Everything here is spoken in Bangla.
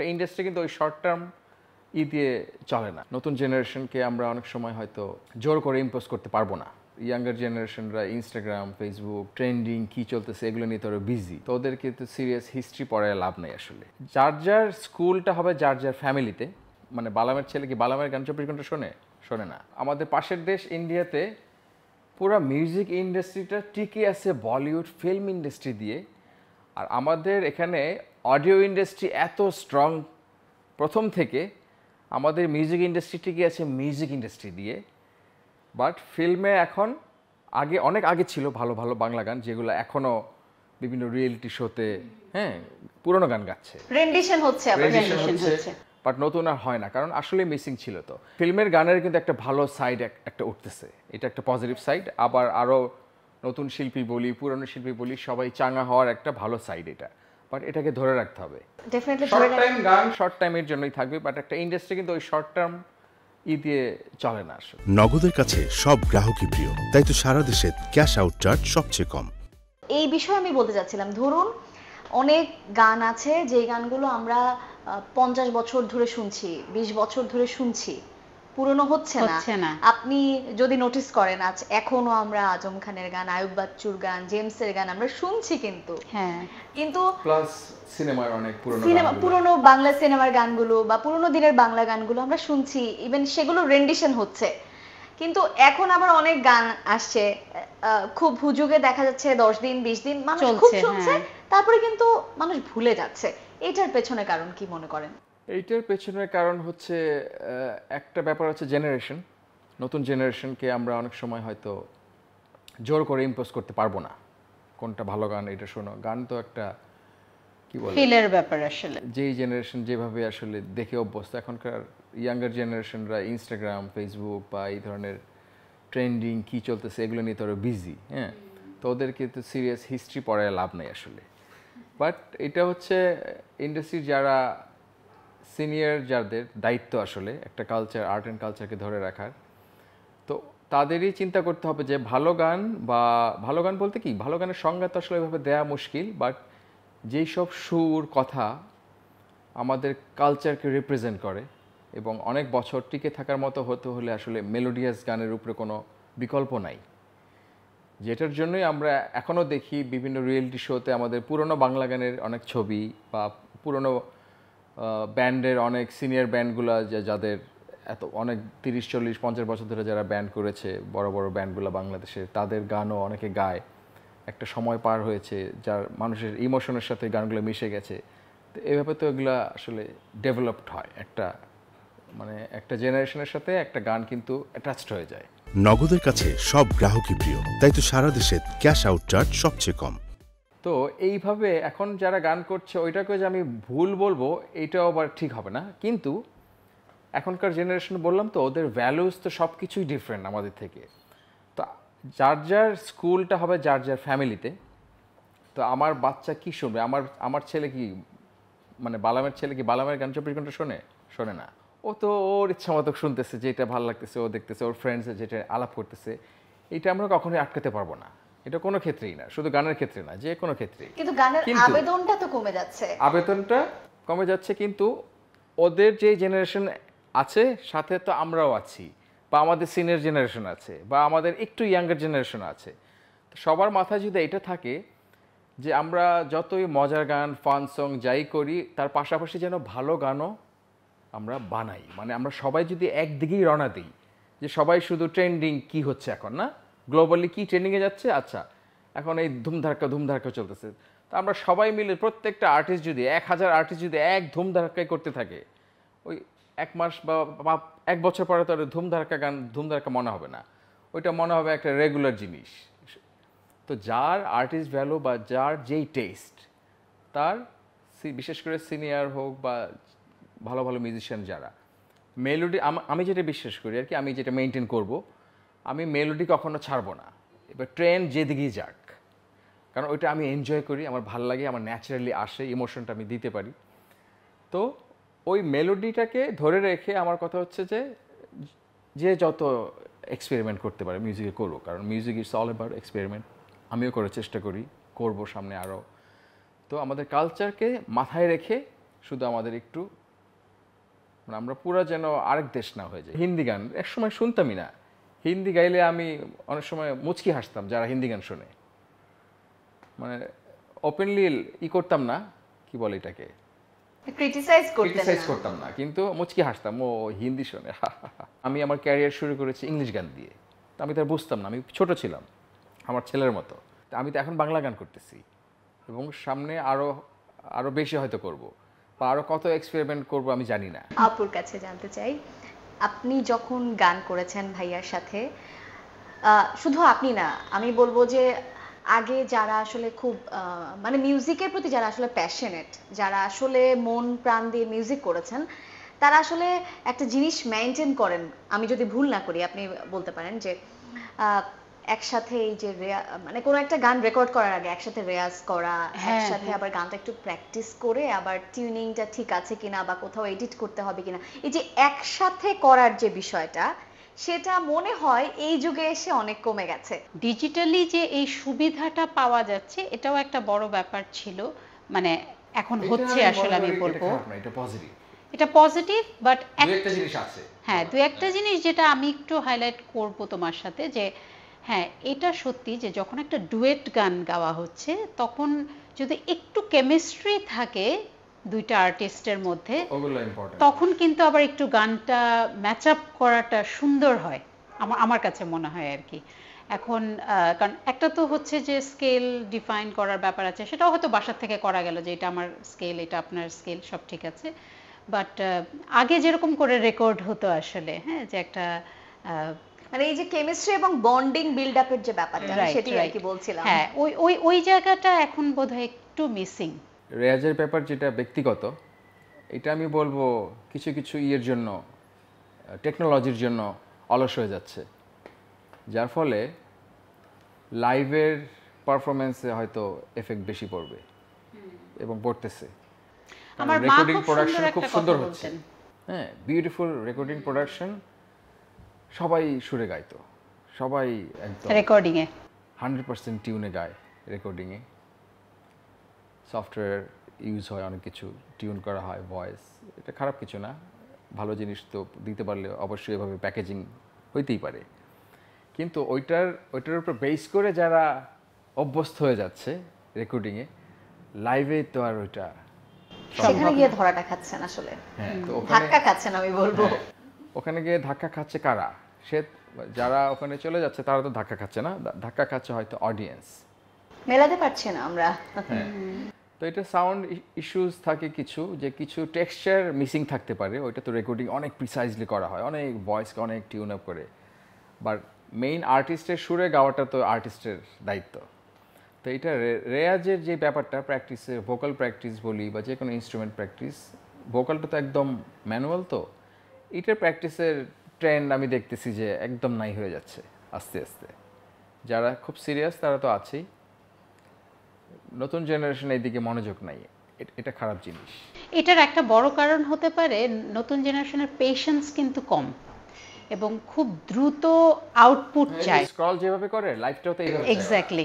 ইন্ডাস্ট্রি কিন্তু ওই শর্ট টার্ম দিয়ে চলে না। নতুন জেনারেশনকে আমরা অনেক সময় হয়তো জোর করে ইম্পোজ করতে পারবো না। ইয়াঙ্গার জেনারেশনরা ইনস্টাগ্রাম, ফেসবুক, ট্রেন্ডিং কী চলতেছে এগুলো নিয়ে তো বিজি, তো ওদেরকে তো সিরিয়াস হিস্ট্রি পড়ায় লাভ নেই আসলে। যার যার স্কুলটা হবে যার যার ফ্যামিলিতে। মানে বালামের ছেলে কি বালামের গান 24 ঘন্টা শোনে না। আমাদের পাশের দেশ ইন্ডিয়াতে পুরো মিউজিক ইন্ডাস্ট্রিটা টিকে আছে বলিউড ফিল্ম ইন্ডাস্ট্রি দিয়ে, আর আমাদের এখানে অডিও ইন্ডাস্ট্রি এত স্ট্রং প্রথম থেকে। আমাদের মিউজিক ইন্ডাস্ট্রি টিকে আছে মিউজিক ইন্ডাস্ট্রি দিয়ে। বাট ফিল্মে এখন অনেক আগে ছিল ভালো ভালো বাংলা গান, যেগুলো এখনও বিভিন্ন রিয়েলিটি শোতে পুরনো গান গাচ্ছে, রেন্ডিশন হচ্ছে, বাট নতুন আর হয় না, কারণ আসলে মিসিং ছিল। তো ফিল্মের গানের কিন্তু একটা ভালো সাইড একটা উঠতেছে, এটা একটা পজিটিভ সাইড। আবার আরও নতুন শিল্পী বলি, পুরনো শিল্পী বলি, সবাই চাঙ্গা হওয়ার একটা ভালো সাইড এটা। বাট এটাকে ধরে রাখতে হবে। শর্ট টাইম গান শর্ট টাইমের জন্যই থাকবে, বাট একটা ইন্ডাস্ট্রি কিন্তু ওই শর্ট টার্ম দিয়ে চলে না আসলে। নগদের কাছে সব গ্রাহকই প্রিয়, তাই তো সারা দেশে ক্যাশ আউট চার্জ সবচেয়ে কম। এই বিষয়ে আমি বলতে চাচ্ছিলাম, ধরুন অনেক গান আছে যে গানগুলো আমরা 50 বছর ধরে শুনছি, 20 বছর ধরে শুনছি, পুরনো হচ্ছে না। আপনি যদি নোটিস করেন আজ এখনো আমরা আজম খানের গান, আয়ুব বাচ্চুর গান, জেমসের গান আমরা শুনছি, কিন্তু প্লাস সিনেমার অনেক পুরনো বাংলা সিনেমার গানগুলো বা পুরনো দিনের বাংলা গানগুলো আমরা শুনছি, ইভেন সেগুলো রেন্ডিশন হচ্ছে। কিন্তু এখন আবার অনেক গান আসছে খুব হুজুগে, দেখা যাচ্ছে 10 দিন 20 দিন মানুষ খুব শুনছে, তারপরে কিন্তু মানুষ ভুলে যাচ্ছে। এটার পেছনে কারণ কি মনে করেন? এইটার পেছনের কারণ হচ্ছে একটা ব্যাপার হচ্ছে জেনারেশন। নতুন জেনারেশনকে আমরা অনেক সময় হয়তো জোর করে ইম্পোজ করতে পারবো না কোনটা ভালো গান, এটা শোনো। গান তো একটা কি বলে ফিলের ব্যাপার আসলে। যেই জেনারেশন যেভাবে আসলে দেখে অভ্যস্ত, এখনকার ইয়াঙ্গার জেনারেশনরা ইনস্টাগ্রাম, ফেসবুক বা এই ধরনের ট্রেন্ডিং কী চলতেছে এগুলো নিয়ে তো বিজি, তো ওদেরকে তো সিরিয়াস হিস্ট্রি পড়ায় লাভ নেই আসলে। বাট এটা হচ্ছে ইন্ডাস্ট্রির যারা সিনিয়র, যাদের দায়িত্ব আসলে একটা কালচার, আর্ট অ্যান্ড কালচারকে ধরে রাখার, তো তাদেরই চিন্তা করতে হবে যে ভালো গান, বা ভালো গান বলতে কি, ভালো গানের সংজ্ঞা তো আসলে ওইভাবে দেওয়া মুশকিল, বাট যেই সব সুর, কথা আমাদের কালচারকে রিপ্রেজেন্ট করে এবং অনেক বছর টিকে থাকার মতো হতে হলে আসলে মেলোডিয়াস গানের উপরে কোনো বিকল্প নাই। যেটার জন্যই আমরা এখনও দেখি বিভিন্ন রিয়েলিটি শোতে আমাদের পুরনো বাংলা গানের অনেক ছবি, বা পুরনো ব্যান্ডের অনেক সিনিয়র ব্যান্ডগুলো যাদের এত অনেক 30, 40, 50 বছর ধরে যারা ব্যান্ড করেছে, বড় বড় ব্যান্ডগুলো বাংলাদেশের, তাদের গানও অনেকে গায়। একটা সময় পার হয়েছে যার মানুষের ইমোশনের সাথে গানগুলো মিশে গেছে। তো এভাবে তো এগুলো আসলে ডেভেলপড হয়, একটা জেনারেশনের সাথে একটা গান কিন্তু অ্যাটাচড হয়ে যায়। নগদের কাছে সব গ্রাহকই প্রিয়, তাই তো সারা দেশে ক্যাশ আউট চার্জ সবচেয়ে কম। তো এইভাবে এখন যারা গান করছে ওইটাকে যে আমি ভুল বলবো এইটাও আবার ঠিক হবে না, কিন্তু এখনকার জেনারেশন বললাম তো, ওদের ভ্যালুস তো সব কিছুই ডিফারেন্ট আমাদের থেকে। তো যার যার স্কুলটা হবে যার যার ফ্যামিলিতে। তো আমার বাচ্চা কি শুনবে, আমার ছেলে কি বালামের ছেলে কি বালামের গান 24 ঘন্টা শোনে না। ও তো ওর ইচ্ছা মতো শুনতেছে, যেটা ভালো লাগতেছে ও দেখতেছে, ওর ফ্রেন্ডস যেটা আলাপ করতেছে, এটা আমরা কখনোই আটকাতে পারবো না। এটা কোনো ক্ষেত্রেই না, শুধু গানের ক্ষেত্রে না, যে কোনো ক্ষেত্রেই। কিন্তু গানের আবেদনটা তো কমে যাচ্ছে, কিন্তু ওদের যে জেনারেশন আছে সাথে তো আমরাও আছি, বা আমাদের সিনিয়র জেনারেশন আছে, বা আমাদের একটু ইয়াঙ্গার জেনারেশন আছে। তো সবার মাথায় যদি এটা থাকে যে আমরা যতই মজার গান, ফান সং যাই করি, তার পাশাপাশি যেন ভালো গানও আমরা বানাই। আমরা সবাই যদি একদিকেই রওনা দিই, যে সবাই শুধু ট্রেন্ডিং কি হচ্ছে এখন, না গ্লোবালি কি ট্রেন্ডিংয়ে যাচ্ছে, আচ্ছা এখন এই ধুমধারাক্কা চলতেছে, তো আমরা সবাই মিলে প্রত্যেকটা আর্টিস্ট যদি 1000 আর্টিস্ট যদি এক ধুমধারাক্কাই করতে থাকে, ওই 1 মাস বা 1 বছর পরে তো আর ধুমধারাক্কা মনে হবে না, ওইটা মনে হবে একটা রেগুলার জিনিস। তো যার আর্টিস্ট ভ্যালু বা যার যেই টেস্ট, তার বিশেষ করে সিনিয়র হোক বা ভালো ভালো মিউজিশিয়ান যারা, মেলোডি, আমি যেটা বিশ্বাস করি আর কি, আমি যেটা মেনটেন করব, আমি মেলোডি কখনো ছাড়বো না। এবার ট্রেন্ড যেদিকেই যাক, কারণ ওইটা আমি এনজয় করি, আমার ভালো লাগে, আমার ন্যাচারালি আসে, ইমোশনটা আমি দিতে পারি। তো ওই মেলোডিটাকে ধরে রেখে আমার কথা হচ্ছে যে যত এক্সপেরিমেন্ট করতে পারে মিউজিকে করুক, কারণ music it's all about experiment. আমিও করার চেষ্টা করি, করব সামনে আরও। তো আমাদের কালচারকে মাথায় রেখে শুধু আমাদের একটু মানে আমরা পুরো যেন আরেক দেশ না হয়ে যায়। হিন্দি গান একসময় শুনতামই না, হিন্দি গাইলে আমি অনেক সময় মুচকি হাসতাম যারা হিন্দি গান শোনে, মানে ওপেনলি করতাম না, কি বলে এটাকে, ক্রিটিসাইজ করতাম না, কিন্তু মুচকি হাসতাম, ও হিন্দি শোনে। আমি আমার ক্যারিয়ার শুরু করেছি ইংলিশ গান দিয়ে, তো আমি তো আর বুঝতাম না, আমি ছোট ছিলাম আমার ছেলের মতো। আমি তো এখন বাংলা গান করতেছি এবং সামনে আরো বেশি হয়তো করব, বা আরো কত এক্সপেরিমেন্ট করব আমি জানি না। আপুর কাছে জানতে চাই, আপনি যখন গান করেছেন ভাইয়ার সাথে, শুধু আপনি না, আমি বলবো যে আগে যারা আসলে খুব মানে মিউজিকের প্রতি যারা আসলে প্যাশনেট, যারা আসলে মন প্রাণ দিয়ে মিউজিক করেছেন, তারা আসলে একটা জিনিস মেনটেন করেন, আমি যদি ভুল না করি আপনি বলতে পারেন, যে একসাথে এই যে মানে কোনো একটা গান রেকর্ড করার আগে একসাথে রেয়াজ করা, একসাথে আবার গানটা একটু প্র্যাকটিস করে আবার টিউনিংটা ঠিক আছে কিনা বা কোথাও এডিট করতে হবে কিনা, এই যে একসাথে করার যে বিষয়টা, সেটা মনে হয় এই যুগে এসে অনেক কমে গেছে। ডিজিটালি যে এই সুবিধাটা পাওয়া যাচ্ছে এটাও একটা বড় ব্যাপার ছিল, মানে এখন হচ্ছে আসলে আমি বলবো এটা পজিটিভ, বাট একটা জিনিস আছে, হ্যাঁ দু একটা জিনিস যেটা আমি একটু হাইলাইট করব তোমার সাথে, যে হ্যাঁ এটা সত্যি যে যখন একটা ডুয়েট গান গাওয়া হচ্ছে তখন যদি একটু কেমিস্ট্রি থাকে দুইটা আর্টিস্টের মধ্যে, তখন কিন্তু আবার একটু গানটা ম্যাচ আপ করাটা সুন্দর হয়, আমার কাছে মনে হয় আর কি। এখন কারণ একটা তো হচ্ছে যে স্কেল ডিফাইন করার ব্যাপার আছে, সেটাও হয়তো বাসা থেকে করা গেল যে এটা আমার স্কেল, এটা আপনার স্কেল, সব ঠিক আছে, বাট আগে যেরকম করে রেকর্ড হতো আসলে, হ্যাঁ যে একটা মানে এই যে কেমিস্ট্রি এবং বন্ডিং বিল্ড আপের যে ব্যাপারটা, সেটাই আর কি বলছিলাম। হ্যাঁ ওই জায়গাটা এখন বোধহয় একটু মিসিং। রেয়াজের ব্যাপার যেটা ব্যক্তিগত, এটা আমি বলবো কিছু কিছু ইয়ের জন্য, টেকনোলজির জন্য অলস হয়ে যাচ্ছে, যার ফলে লাইভের পারফরমেন্সে হয়তো এফেক্ট বেশি পড়বে এবং পড়তেছে। আমার রেকর্ডিং প্রোডাকশন খুব সুন্দর হচ্ছে, হ্যাঁ বিউটিফুল রেকর্ডিং প্রোডাকশন, সবাই সুরে গাইতো, সবাই একদম রেকর্ডিং এ 100% টিউনে গায়, রেকর্ডিং এ সফটওয়্যার ইউজ হয়, অনেক কিছু টিউন করা হয়, ভয়েস, এটা খারাপ কিছু না, ভালো জিনিস তো দিতে পারলে অবশ্যই এভাবে প্যাকেজিং হইতেই পারে, কিন্তু ওইটার উপর বেস করে যারা অভ্যস্ত হয়ে যাচ্ছে রেকর্ডিংয়ে, লাইভে তো আর ওইটা সেখানে গিয়ে ধরাটা খাচ্ছেন আসলে, ধাক্কা খাচ্ছেন আমি বলবো। ওখানে গিয়ে ধাক্কা খাচ্ছে কারা, যারা ওখানে চলে যাচ্ছে তারা তো ধাক্কা খাচ্ছে না, ধাক্কা খাচ্ছে হয়তো অডিয়েন্স, মেলাতে পারছে না আমরা। তো এটা সাউন্ড ইস্যুস থাকে কিছু, যে কিছু টেক্সচার মিসিং থাকতে পারে, ওইটা তো রেকর্ডিং অনেক প্রিসাইজলি করা হয়, অনেক ভয়েসকে অনেক টিউন আপ করে, বাট মেইন আর্টিস্টের সুরে গাওয়াটা তো আর্টিস্টের দায়িত্ব। তো এটা রেয়াজের যে ব্যাপারটা, প্র্যাকটিসের ভোকাল প্র্যাকটিস বলি বা যে কোনো ইনস্ট্রুমেন্ট প্র্যাকটিস, ভোকালটা তো একদম ম্যানুয়াল, তো এটার প্র্যাকটিসের ট্রেন্ড আমি দেখতেছি যে একদম নাই হয়ে যাচ্ছে আস্তে আস্তে। যারা খুব সিরিয়াস তারা তো আছেই, নতুন জেনারেশন এইদিকে মনোযোগ নাই, এটা খারাপ জিনিস। এটার একটা বড় কারণ হতে পারে নতুন জেনারেশনের পেশেন্স কিন্তু কম এবং খুব দ্রুত আউটপুট চায়, স্ক্রল যেভাবে করে লাইফটাও তো এইভাবে, এক্স্যাক্টলি।